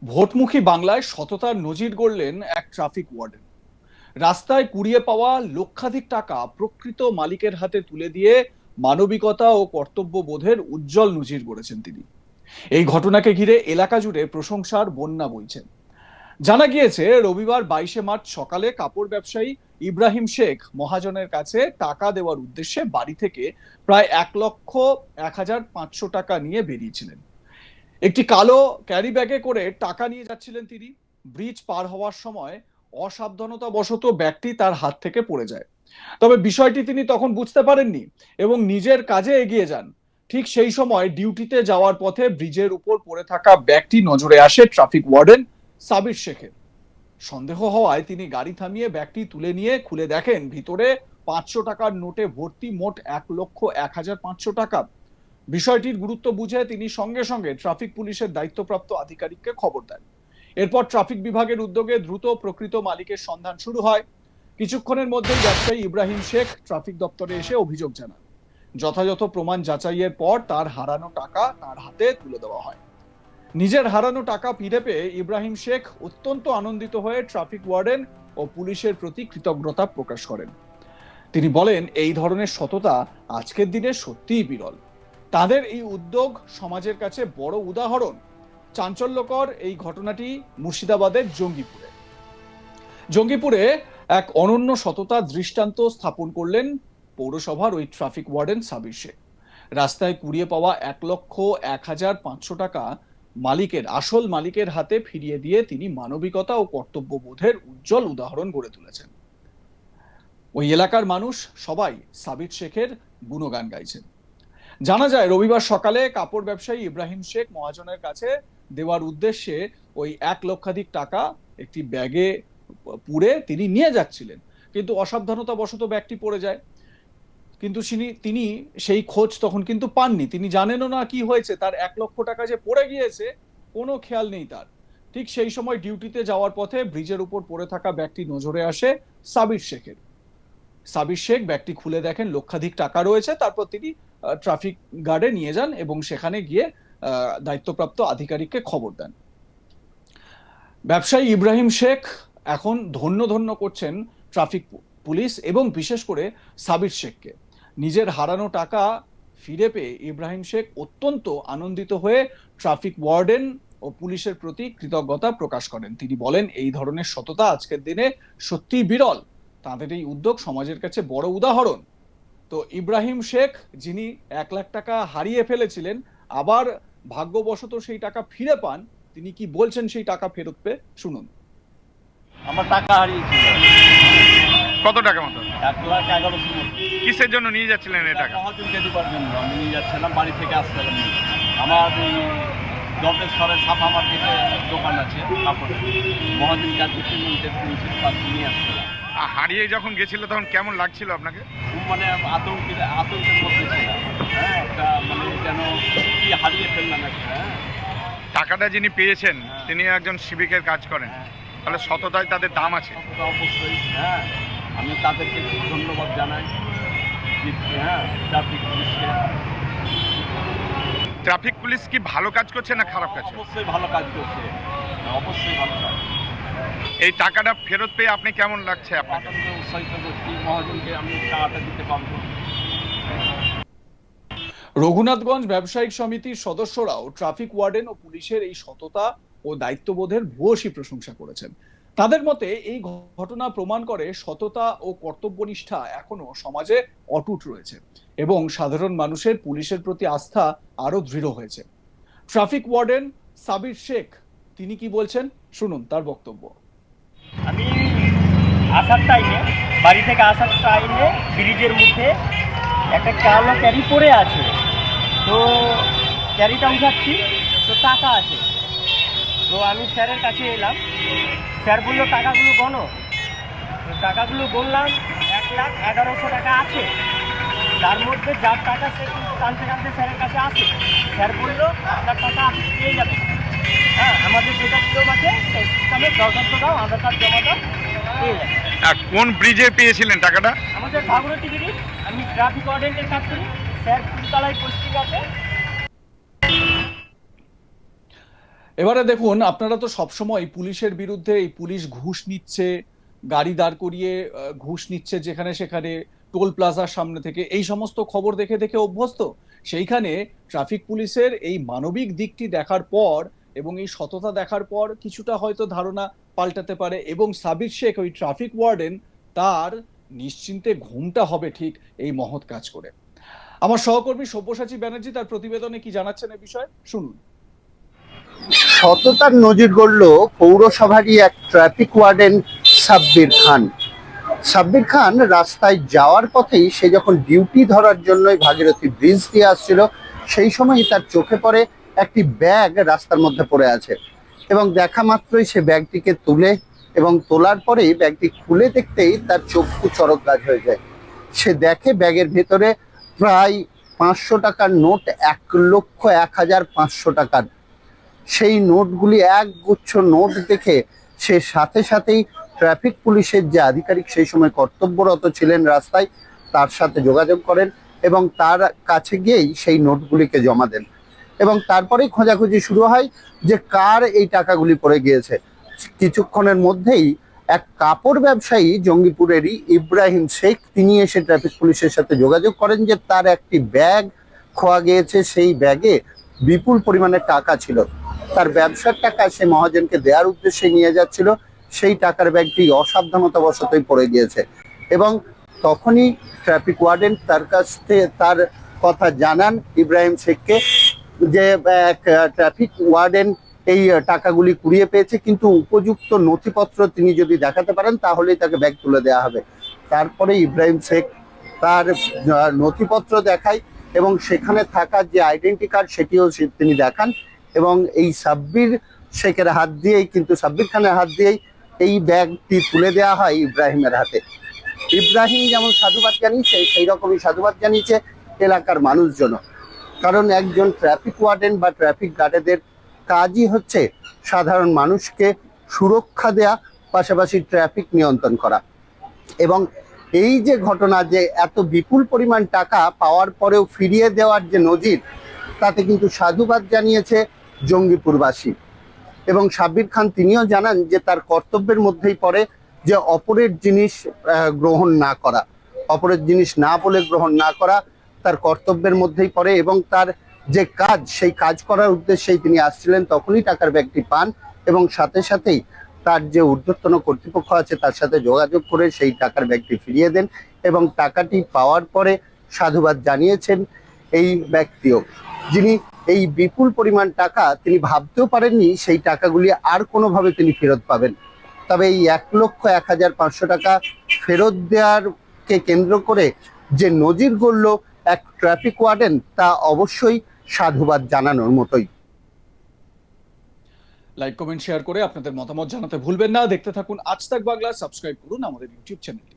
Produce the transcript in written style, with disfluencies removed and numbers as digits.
ভোটমুখী বাংলায় সততার নজির গড়লেন এক ট্রাফিক ওয়ার্ডেন। রাস্তায় কুড়িয়ে পাওয়া লক্ষাধিক টাকা প্রকৃত মালিকের হাতে তুলে দিয়ে মানবিকতা ও কর্তব্যবোধের উজ্জ্বল নজির গড়েছেন তিনি। এই ঘটনাকে ঘিরে এলাকা জুড়ে প্রশংসার বন্যা বইছে। জানা গিয়েছে রবিবার 22শে মার্চ সকালে কাপড় ব্যবসায়ী ইব্রাহিম শেখ মহাজনের কাছে টাকা দেওয়ার উদ্দেশ্যে বাড়ি থেকে প্রায় 1,01,500 টাকা নিয়ে বেরিয়েছিলেন। একটি কালো ক্যারি ব্যাগে করে টাকা নিয়ে যাচ্ছিলেন তিনি। ব্রিজ পার হওয়ার সময় অসাবধানতাবশত ব্যাগটি তার হাত থেকে পড়ে যায়। তবে বিষয়টি তিনি তখন বুঝতে পারেননি এবং নিজের কাজে এগিয়ে যান। ঠিক সেই সময় ডিউটিতে যাওয়ার পথে ব্রিজের উপর পড়ে থাকা ব্যাগটি নজরে আসে ট্রাফিক ওয়ার্ডেন সাবির শেখের। সন্দেহ হওয়ায় তিনি গাড়ি থামিয়ে ব্যাগটি তুলে নিয়ে খুলে দেখেন ভিতরে 500 টাকার নোটে ভর্তি মোট 1,01,500 টাকা। বিষয়টির গুরুত্ব বুঝে তিনি সঙ্গে সঙ্গে ট্রাফিক পুলিশের দায়িত্বপ্রাপ্ত আধিকারিককে খবর দেন। এরপর ট্রাফিক বিভাগের উদ্যোগে দ্রুত প্রকৃত মালিকের সন্ধান শুরু হয়। কিছুক্ষণের মধ্যেই ব্যবসায়ী ইব্রাহিম শেখ ট্রাফিক দপ্তরে এসে অভিযোগ জানান। যথাযথ প্রমাণ যাচাইয়ের পর তার হারানো টাকা তার হাতে তুলে দেওয়া হয়। নিজের হারানো টাকা ফিরে পেয়ে ইব্রাহিম শেখ অত্যন্ত আনন্দিত হয়ে ট্রাফিক ওয়ার্ডেন ও পুলিশের প্রতি কৃতজ্ঞতা প্রকাশ করেন। তিনি বলেন, এই ধরনের সততা আজকের দিনে সত্যিই বিরল। তাদের এই উদ্যোগ সমাজের কাছে বড় উদাহরণ। চাঞ্চল্যকর এই ঘটনাটি মুর্শিদাবাদের জঙ্গিপুরে এক অনন্য সততার দৃষ্টান্ত স্থাপন করলেন পৌরসভার ওই ট্রাফিক ওয়ার্ডেন সাবির শেখ। রাস্তায় কুড়িয়ে পাওয়া 1,01,500 টাকা আসল মালিকের হাতে ফিরিয়ে দিয়ে তিনি মানবিকতা ও কর্তব্যবোধের উজ্জ্বল উদাহরণ গড়ে তুলেছেন। ওই এলাকার মানুষ সবাই সাবির শেখের গুণগান গাইছেন। জানা যায় রবিবার সকালে কাপড় ব্যবসায়ী ইব্রাহিম শেখ মহাজনের কাছে দেওয়ার উদ্দেশ্যে ওই 1,00,000 টাকা একটি ব্যাগে পুরে তিনি নিয়ে যাচ্ছিলেন, কিন্তু অসাবধানতাবশত ব্যাগটি পড়ে যায়। কিন্তু তিনি সেই খোঁজ তখন কিন্তু পাননি। তিনি জানেনও না কি হয়েছে, তার 1,00,000 টাকা যে পড়ে গিয়েছে কোনো খেয়াল নেই তার। ঠিক সেই সময় ডিউটিতে যাওয়ার পথে ব্রিজের উপর পড়ে থাকা ব্যাগটি নজরে আসে সাবির শেখের। সাবির শেখ ব্যাগটি খুলে দেখেন লক্ষাধিক টাকা রয়েছে। তারপর তিনি ট্রাফিক গার্ডে নিয়ে যান এবং সেখানে গিয়ে দায়িত্বপ্রাপ্ত আধিকারিককে খবর দেন। ব্যবসায়ী ইব্রাহিম শেখ এখন ধন্য ধন্য করছেন ট্রাফিক পুলিশ এবং বিশেষ করে সাবির শেখকে। নিজের হারানো টাকা ফিরে পেয়ে ইব্রাহিম শেখ অত্যন্ত আনন্দিত হয়ে ট্রাফিক ওয়ার্ডেন ও পুলিশের প্রতি কৃতজ্ঞতা প্রকাশ করেন। তিনি বলেন, এই ধরনের সততা আজকের দিনে সত্যিই বিরল। তাদের এই উদ্যোগ সমাজের কাছে বড় উদাহরণ। তো ইব্রাহিম শেখ, যিনি 1,00,000 টাকা হারিয়ে ফেলেছিলেন, আবার ভাগ্যবশত সেই টাকা ফিরে পান, তিনি কি বলছেন সেই টাকা ফেরত পেয়ে, শুনুন। আমার টাকা হারিয়েছিল। কত টাকা মতো? 1,11,000 মতো। কিসের জন্য নিয়ে যাচ্ছিলেন এই টাকা? মহাজনকে দিবার জন্য আমি নিয়ে যাচ্ছিলাম, বাড়ি থেকে আসছিলাম। আমার এই দন্তেশ্বরের সাফা মার্কেটে দোকান আছে কাপড়ের, মহাজন কাজ করতে নিয়ে আসছিলাম। হারিয়ে যখন গেছিল তখন কেমন লাগছিল আপনাকে? খুব মানে আতঙ্কের মধ্যে ছিলাম। হ্যাঁ, একটা মানে যেন কি হারিয়ে ফেললাম একটা। হ্যাঁ, টাকাটা যিনি পেয়েছেন তিনি একজন সিভিকের কাজ করেন, তাহলে সততায় তাদের দাম আছে। অবশ্যই। হ্যাঁ, আমি তাদেরকে খুব ধন্যবাদ জানাই। হ্যাঁ, ট্রাফিক পুলিশকে। ট্রাফিক পুলিশ কি ভালো কাজ করছে না খারাপ কাজ? অবশ্যই ভালো কাজ করছে, অবশ্যই ভালো কাজ। এই টাকাটা ফেরত পেয়ে আপনি কেমন লাগছে? আপনাকে উৎসাহিত করছি, মহাজনকে আমি টাকাটা দিতে পারবো। রঘুনাথগঞ্জ ব্যবসায়িক সমিতির সদস্যরাও ট্রাফিক ওয়ার্ডেন ও পুলিশের এই সততা ও দায়িত্ববোধের ভূয়সী প্রশংসা করেছেন। তাদের মতে এই ঘটনা প্রমাণ করে সততা ও কর্তব্যনিষ্ঠা এখনো সমাজে অটুট রয়েছে এবং সাধারণ মানুষের পুলিশের প্রতি আস্থা আরো দৃঢ় হয়েছে। ট্রাফিক ওয়ার্ডেন সাবির শেখ তিনি কি বলছেন, শুনুন তার বক্তব্য। আমি বাড়ি থেকে আসার টাইমে ব্রিজের মুখে একটা কালো ক্যারি পড়ে আছে, তো ক্যারিটা উঠাচ্ছি, তো টাকা আছে। তো আমি স্যারের কাছে এলাম, স্যার বললো টাকাগুলো গণো। তো টাকাগুলো বললাম, 1,11,000 টাকা আছে। তার মধ্যে যার টাকা সে টানতে টানতে স্যারের কাছে আসে। স্যার বললো আপনার টাকা আপনি পেয়ে যাবেন। হ্যাঁ, আমাদের যেটা নিয়ম আছে সেই সিস্টেমে দরখাস্ত দাও, আধার কার্ড জমা দাও, পেয়ে যাবেন। কোন ব্রিজে পেয়েছিলেন টাকাটা? আমাদের ভাগরতী ব্রিজ। আমি ট্রাফিক ওয়ার্ডেন্টের কাজ করি, স্যার ফুলতলায় পোস্টিং আছে। এবারে দেখুন, আপনারা তো সবসময় পুলিশের বিরুদ্ধে এই পুলিশ ঘুষ নিচ্ছে, গাড়ি দাঁড় করিয়ে ঘুষ নিচ্ছে যেখানে সেখানে, টোল প্লাজার সামনে থেকে, এই সমস্ত খবর দেখে দেখে অভ্যস্ত। সেইখানে ট্রাফিক পুলিশের এই মানবিক দিকটি দেখার পর এবং এই সততা দেখার পর কিছুটা হয়তো ধারণা পাল্টাতে পারে, এবং সাবির শেখ ওই ট্রাফিক ওয়ার্ডেন, তার নিশ্চিন্তে ঘুমটা হবে ঠিক এই মহৎ কাজ করে। আমার সহকর্মী সব্যসাচী ব্যানার্জি তার প্রতিবেদনে কি জানাচ্ছেন এই বিষয়ে শুনুন। সততার নজির গড়ল পৌরসভারই এক ট্রাফিক ওয়ার্ডেন সাব্বির খান। সাব্বির খান রাস্তায় যাওয়ার পথেই সে যখন ডিউটি ধরার জন্যই ভাগীরথী ব্রিজ দিয়ে আসছিল, সেই সময়ই তার চোখে পড়ে একটি ব্যাগ রাস্তার মধ্যে পড়ে আছে এবং দেখা মাত্রই সে ব্যাগটিকে তুলে এবং তোলার পরেই ব্যাগটি খুলে দেখতেই তার চক্ষু চড়ক গাছ হয়ে যায়। সে দেখে ব্যাগের ভেতরে প্রায় 500 টাকার নোট, 1,01,500 টাকার। সেই নোটগুলি একগুচ্ছ নোট দেখে সে সাথে সাথেই ট্রাফিক পুলিশের যে আধিকারিক সেই সময় কর্তব্যরত ছিলেন রাস্তায়, তার সাথে যোগাযোগ করেন এবং তার কাছে গিয়েই সেই নোটগুলিকে জমা দেন এবং তারপরেই খোঁজাখুঁজি শুরু হয় যে কার এই টাকাগুলি পড়ে গিয়েছে। কিছুক্ষণের মধ্যেই এক কাপড় ব্যবসায়ী জঙ্গিপুরেরই ইব্রাহিম শেখ, তিনি এসে ট্রাফিক পুলিশের সাথে যোগাযোগ করেন যে তার একটি ব্যাগ খোয়া গিয়েছে, সেই ব্যাগে বিপুল পরিমাণে টাকা ছিল। তার ব্যবসার টাকা সে মহাজনকে দেওয়ার উদ্দেশ্যে নিয়ে যাচ্ছিল, সেই টাকার ব্যাগটি অসাবধানতাবশতই পড়ে গিয়েছে এবং তখনই ট্রাফিক ওয়ার্ডেন তার কাছ থেকে তার কথা জানান ইব্রাহিম শেখকে যে ট্রাফিক ওয়ার্ডেন এই টাকাগুলি কুড়িয়ে পেয়েছে, কিন্তু উপযুক্ত নথিপত্র তিনি যদি দেখাতে পারেন তাহলেই তাকে ব্যাগ তুলে দেওয়া হবে। তারপরে ইব্রাহিম শেখ তার নথিপত্র দেখায় এবং সেখানে থাকা যে আইডেন্টি কার্ড সেটিও তিনি দেখান এবং এই সাব্বির শেখের হাত দিয়েই, কিন্তু সাব্বির খানের হাত দিয়েই এই ব্যাগটি তুলে দেওয়া হয় ইব্রাহিমের হাতে। ইব্রাহিম যেমন সাধুবাদ জানিয়েছে, সেই রকমই সাধুবাদ জানিয়েছে এলাকার মানুষজন, কারণ একজন ট্রাফিক ওয়ার্ডেন বা ট্রাফিক গার্ডেদের কাজই হচ্ছে সাধারণ মানুষকে সুরক্ষা দেয়া, পাশাপাশি ট্রাফিক নিয়ন্ত্রণ করা। এবং এই যে ঘটনা, যে এত বিপুল পরিমাণ টাকা পাওয়ার পরেও ফিরিয়ে দেওয়ার যে নজির, তাতে কিন্তু সাধুবাদ জানিয়েছে জঙ্গিপুরবাসী। এবং সাব্বির খান তিনিও জানান যে তার কর্তব্যের মধ্যেই পড়ে যে অপরের জিনিস গ্রহণ না করা, অপরের জিনিস না বলে গ্রহণ না করা তার কর্তব্যের মধ্যেই পড়ে এবং তার যে কাজ, সেই কাজ করার উদ্দেশ্যেই তিনি আসছিলেন, তখনই টাকার ব্যাগটি পান এবং সাথে সাথেই তার যে ঊর্ধ্বতন কর্তৃপক্ষ আছে তার সাথে যোগাযোগ করে সেই টাকার ব্যাগটি ফিরিয়ে দেন এবং টাকাটি পাওয়ার পরে সাধুবাদ জানিয়েছেন এই ব্যক্তিও, যিনি এই বিপুল পরিমাণ টাকা তিনি ভাবতেও পারেননি সেই টাকাগুলি আর কোনোভাবে তিনি ফেরত পাবেন। তবে এই 1,01,500 টাকা ফেরত দেওয়ারকে কেন্দ্র করে যে নজির গড়ল এক ট্রাফিক ওয়ার্ডেন, তা অবশ্যই সাধুবাদ জানানোর মতোই। লাইক, কমেন্ট, শেয়ার করে আপনাদের মতামত জানাতে ভুলবেন না। দেখতে থাকুন আজ তাক বাংলা, সাবস্ক্রাইব করুন আমাদের ইউটিউব চ্যানেলটি।